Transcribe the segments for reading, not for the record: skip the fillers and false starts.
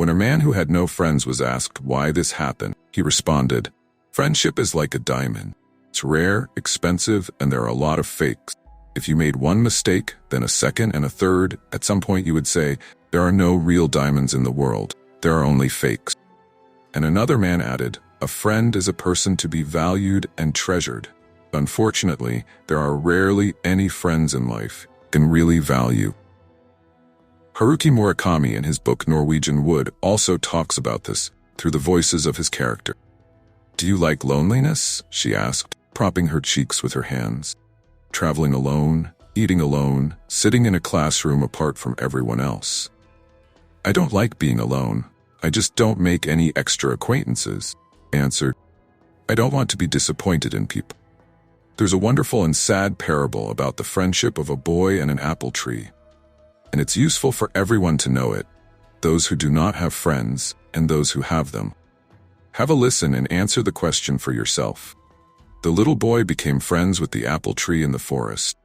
When a man who had no friends was asked why this happened, he responded, "Friendship is like a diamond. It's rare, expensive, and there are a lot of fakes. If you made one mistake, then a second and a third, at some point you would say, there are no real diamonds in the world. There are only fakes." And another man added, "A friend is a person to be valued and treasured. Unfortunately, there are rarely any friends in life you can really value." Haruki Murakami in his book Norwegian Wood also talks about this through the voices of his character. "Do you like loneliness?" she asked, propping her cheeks with her hands. "Traveling alone, eating alone, sitting in a classroom apart from everyone else." "I don't like being alone. I just don't make any extra acquaintances," I answered. "I don't want to be disappointed in people." There's a wonderful and sad parable about the friendship of a boy and an apple tree. And it's useful for everyone to know it, those who do not have friends and those who have them. Have a listen and answer the question for yourself. The little boy became friends with the apple tree in the forest.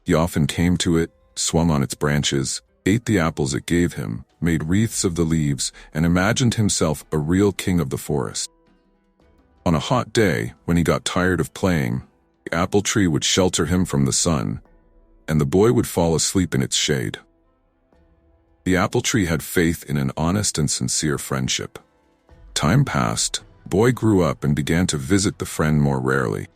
He often came to it, swung on its branches, ate the apples it gave him, made wreaths of the leaves, and imagined himself a real king of the forest. On a hot day, when he got tired of playing, the apple tree would shelter him from the sun, and the boy would fall asleep in its shade. The apple tree had faith in an honest and sincere friendship. Time passed, the boy grew up and began to visit the friend more rarely.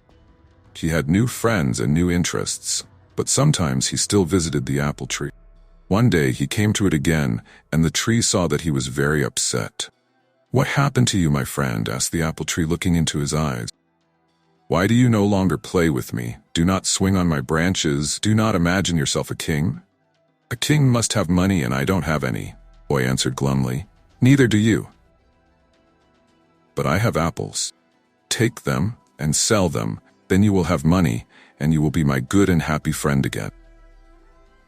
He had new friends and new interests, but sometimes he still visited the apple tree. One day he came to it again, and the tree saw that he was very upset. "What happened to you, my friend?" asked the apple tree, looking into his eyes. "Why do you no longer play with me? Do not swing on my branches. Do not imagine yourself a king?" "A king must have money, and I don't have any," the boy answered glumly. "Neither do you." "But I have apples. Take them and sell them, then you will have money, and you will be my good and happy friend again."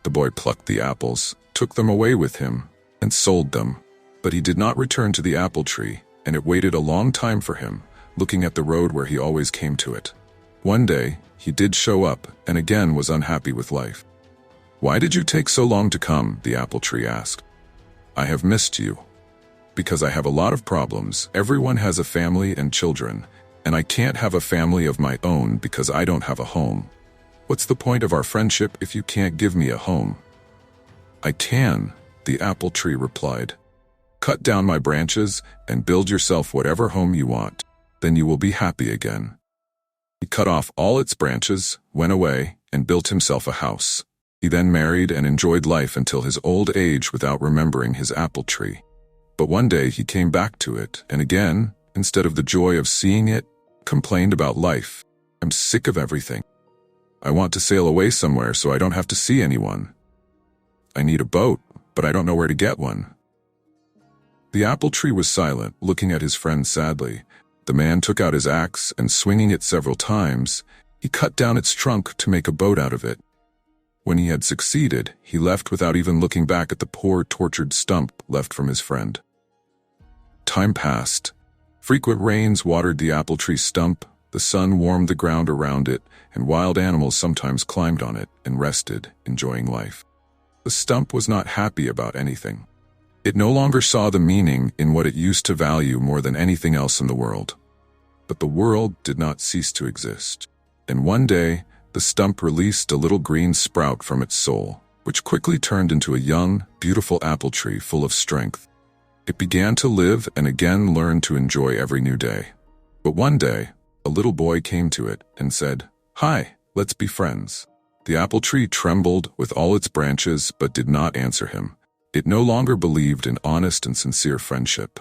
The boy plucked the apples, took them away with him, and sold them. But he did not return to the apple tree, and it waited a long time for him, looking at the road where he always came to it. One day, he did show up, and again was unhappy with life. "Why did you take so long to come?" the apple tree asked. "I have missed you. Because I have a lot of problems. Everyone has a family and children, and I can't have a family of my own because I don't have a home. What's the point of our friendship if you can't give me a home?" "I can," the apple tree replied. "Cut down my branches and build yourself whatever home you want. Then you will be happy again." He cut off all its branches, went away, and built himself a house. He then married and enjoyed life until his old age without remembering his apple tree. But one day he came back to it, and again, instead of the joy of seeing it, complained about life. "I'm sick of everything. I want to sail away somewhere so I don't have to see anyone. I need a boat, but I don't know where to get one." The apple tree was silent, looking at his friend sadly. The man took out his axe and, swinging it several times, he cut down its trunk to make a boat out of it. When he had succeeded, he left without even looking back at the poor, tortured stump left from his friend. Time passed. Frequent rains watered the apple tree stump, the sun warmed the ground around it, and wild animals sometimes climbed on it and rested, enjoying life. The stump was not happy about anything. It no longer saw the meaning in what it used to value more than anything else in the world. But the world did not cease to exist. And one day, the stump released a little green sprout from its soul, which quickly turned into a young, beautiful apple tree full of strength. It began to live and again learned to enjoy every new day. But one day, a little boy came to it and said, "Hi, let's be friends." The apple tree trembled with all its branches but did not answer him. It no longer believed in honest and sincere friendship.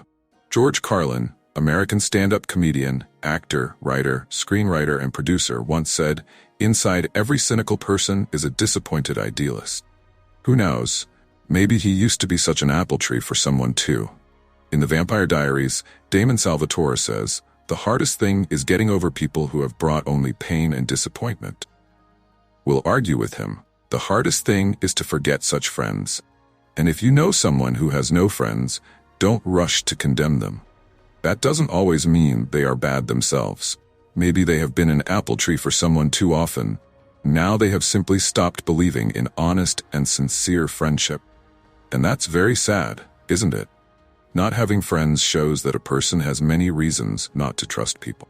George Carlin, American stand-up comedian, actor, writer, screenwriter, and producer, once said, "Inside every cynical person is a disappointed idealist." Who knows? Maybe he used to be such an apple tree for someone too. In The Vampire Diaries, Damon Salvatore says, "The hardest thing is getting over people who have brought only pain and disappointment." We'll argue with him. The hardest thing is to forget such friends. And if you know someone who has no friends, don't rush to condemn them. That doesn't always mean they are bad themselves. Maybe they have been an apple tree for someone too often. Now they have simply stopped believing in honest and sincere friendship. And that's very sad, isn't it? Not having friends shows that a person has many reasons not to trust people.